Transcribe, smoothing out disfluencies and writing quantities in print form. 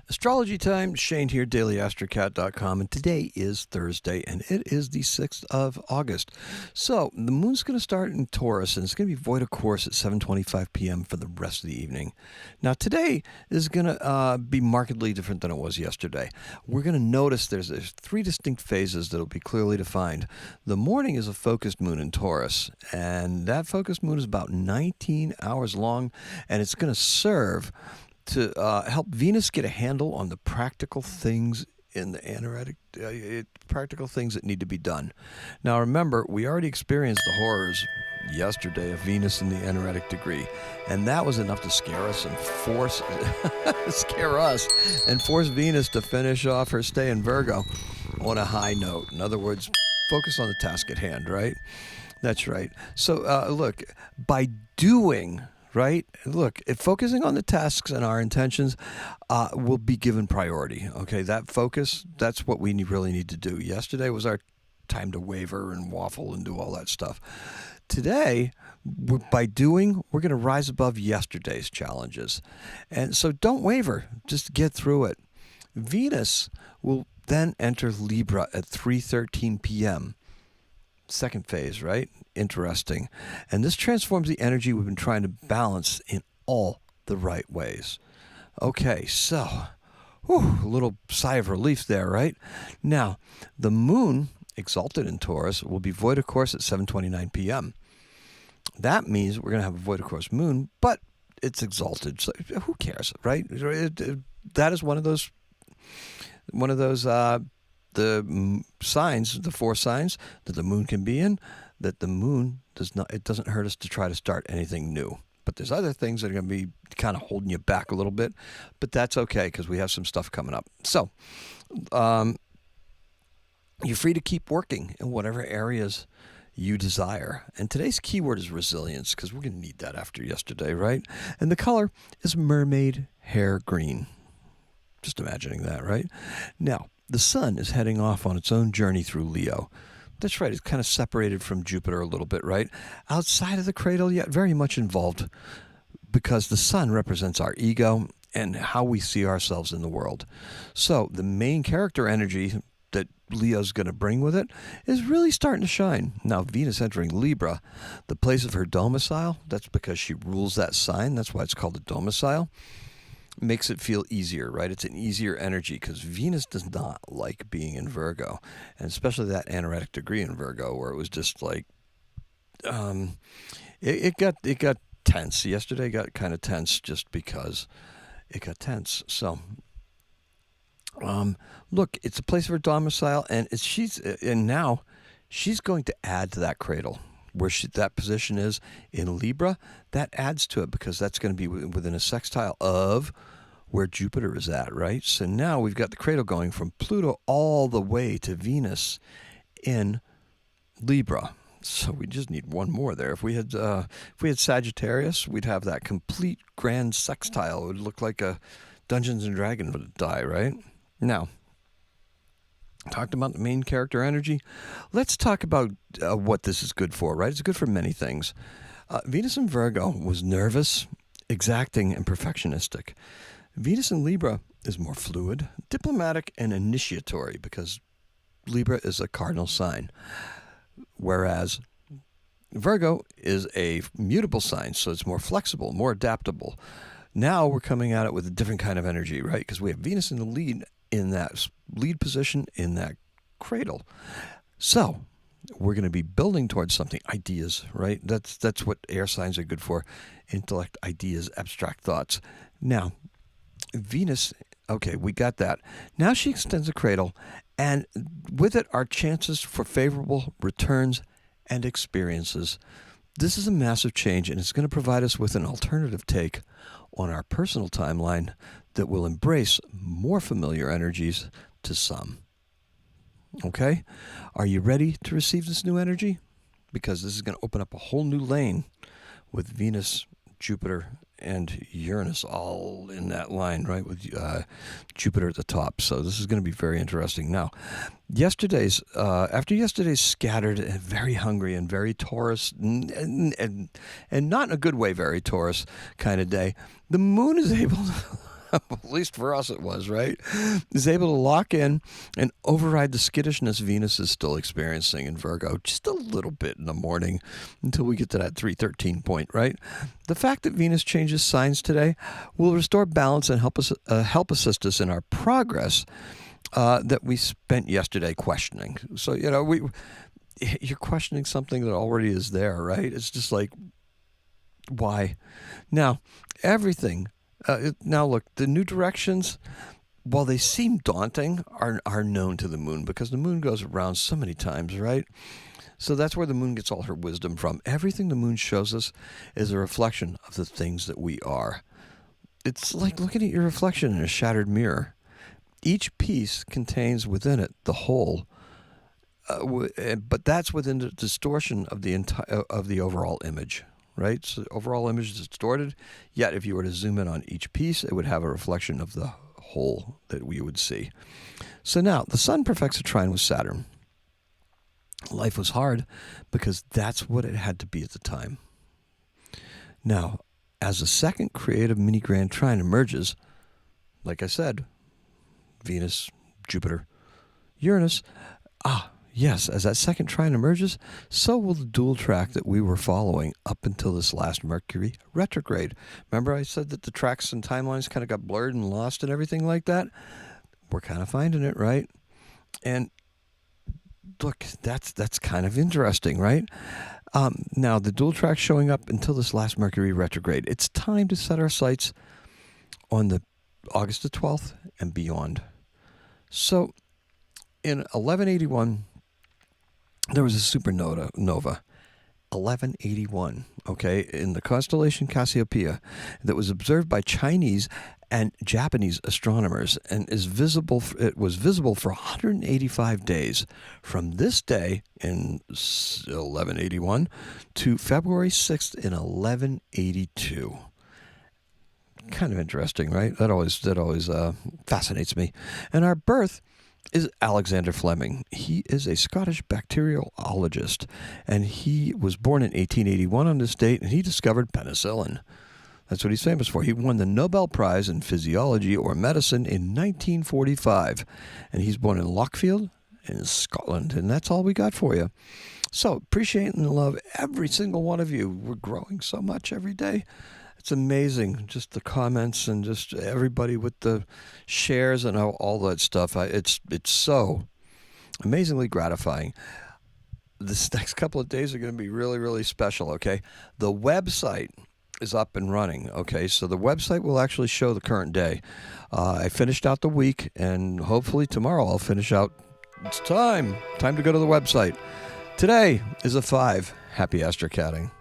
Astrology time, Shane here, daily-astrocat.com, and today is Thursday, and it is the 6th of August. So, the moon's going to start in Taurus, and it's going to be void of course at 7:25 p.m. for the rest of the evening. Now, today is going to be markedly different than it was yesterday. We're going to notice there's three distinct phases that will be clearly defined. The morning is a focused moon in Taurus, and that focused moon is about 19 hours long, and it's going to serve to help Venus get a handle on the practical things in the anaretic, practical things that need to be done. Now remember, we already experienced the horrors yesterday of Venus in the anaretic degree, and that was enough to scare us and force Venus to finish off her stay in Virgo on a high note. In other words, focus on the task at hand, right? That's right. So look, by doing right? Look, if focusing on the tasks and our intentions will be given priority. Okay, that focus, that's what we really need to do. Yesterday was our time to waver and waffle and do all that stuff. Today, by doing, we're going to rise above yesterday's challenges. And so don't waver, just get through it. Venus will then enter Libra at 3:13 p.m. Second phase, right? Interesting. And this transforms the energy we've been trying to balance in all the right ways. Okay, so, a little sigh of relief there, right? Now, the moon, exalted in Taurus, will be void of course at 7:29 p.m. That means we're going to have a void of course moon, but it's exalted, so who cares, right? That is one of those the signs, the four signs that the moon can be in, that the moon it doesn't hurt us to try to start anything new. But there's other things that are going to be kind of holding you back a little bit, but that's okay because we have some stuff coming up. So, you're free to keep working in whatever areas you desire. And today's keyword is resilience because we're going to need that after yesterday, right? And the color is mermaid hair green. Just imagining that, right? Now, the sun is heading off on its own journey through Leo. That's right, it's kind of separated from Jupiter a little bit, right? Outside of the cradle, yet very much involved because the sun represents our ego and how we see ourselves in the world. So the main character energy that Leo's going to bring with it is really starting to shine. Now, Venus entering Libra, the place of her domicile, that's because she rules that sign. That's why it's called a domicile. Makes it feel easier, right? It's an easier energy because Venus does not like being in Virgo, and especially that anaretic degree in Virgo where it was just like, it got tense. Yesterday got kind of tense just because it got tense. So, look, it's a place of her domicile, and now she's going to add to that cradle. Where that position is in Libra, that adds to it because that's going to be within a sextile of where Jupiter is at, right? So now we've got the cradle going from Pluto all the way to Venus in Libra. So we just need one more there. If we had Sagittarius, we'd have that complete grand sextile. It would look like a Dungeons and Dragons would die, right? Now, talked about the main character energy. Let's talk about what this is good for, right? It's good for many things. Venus in Virgo was nervous, exacting, and perfectionistic. Venus in Libra is more fluid, diplomatic, and initiatory because Libra is a cardinal sign, whereas Virgo is a mutable sign, so it's more flexible, more adaptable. Now we're coming at it with a different kind of energy, right? Because we have Venus in the lead in that lead position in that cradle. So we're going to be building towards something, ideas, right? That's what air signs are good for. Intellect, ideas, abstract thoughts. Now, Venus, okay, we got that. Now she extends the cradle, and with it are chances for favorable returns and experiences. This is a massive change, and it's going to provide us with an alternative take on our personal timeline that will embrace more familiar energies to some. Okay? Are you ready to receive this new energy? Because this is going to open up a whole new lane with Venus, Jupiter, and Uranus all in that line, right, with Jupiter at the top. So this is going to be very interesting. Now, after yesterday's scattered and very hungry and very Taurus, and not in a good way, very Taurus kind of day, the moon is able to At least for us it was, right? Is able to lock in and override the skittishness Venus is still experiencing in Virgo just a little bit in the morning until we get to that 313 point, right? The fact that Venus changes signs today will restore balance and help assist us in our progress that we spent yesterday questioning. So, you're questioning something that already is there, right? It's just like, why? Now, everything. Now, look, the new directions, while they seem daunting, are known to the moon because the moon goes around so many times, right? So that's where the moon gets all her wisdom from. Everything the moon shows us is a reflection of the things that we are. It's like looking at your reflection in a shattered mirror. Each piece contains within it the whole, but that's within the distortion of the overall image. Right? So the overall image is distorted, yet if you were to zoom in on each piece, it would have a reflection of the whole that we would see. So now, the sun perfects a trine with Saturn. Life was hard because that's what it had to be at the time. Now, as a second creative mini-grand trine emerges, like I said, Venus, Jupiter, Uranus, yes, as that second trine emerges, so will the dual track that we were following up until this last Mercury retrograde. Remember I said that the tracks and timelines kind of got blurred and lost and everything like that? We're kind of finding it, right? And look, that's kind of interesting, right? Now, the dual track showing up until this last Mercury retrograde. It's time to set our sights on the August the 12th and beyond. So, in 1181, there was a supernova, 1181, okay, in the constellation Cassiopeia that was observed by Chinese and Japanese astronomers and it was visible for 185 days from this day in 1181 to February 6th in 1182. Kind of interesting, right? That always fascinates me. And our birth is Alexander Fleming. He is a Scottish bacteriologist, and he was born in 1881 on this date, and he discovered penicillin. That's what he's famous for. He won the Nobel Prize in Physiology or Medicine in 1945, and he's born in Lochfield in Scotland, and that's all we got for you. So appreciate and love every single one of you. We're growing so much every day. It's amazing, just the comments and just everybody with the shares and all that stuff. It's so amazingly gratifying. This next couple of days are going to be really, really special, okay? The website is up and running, okay? So the website will actually show the current day. I finished out the week, and hopefully tomorrow I'll finish out. It's time to go to the website. Today is a 5. Happy astrocatting.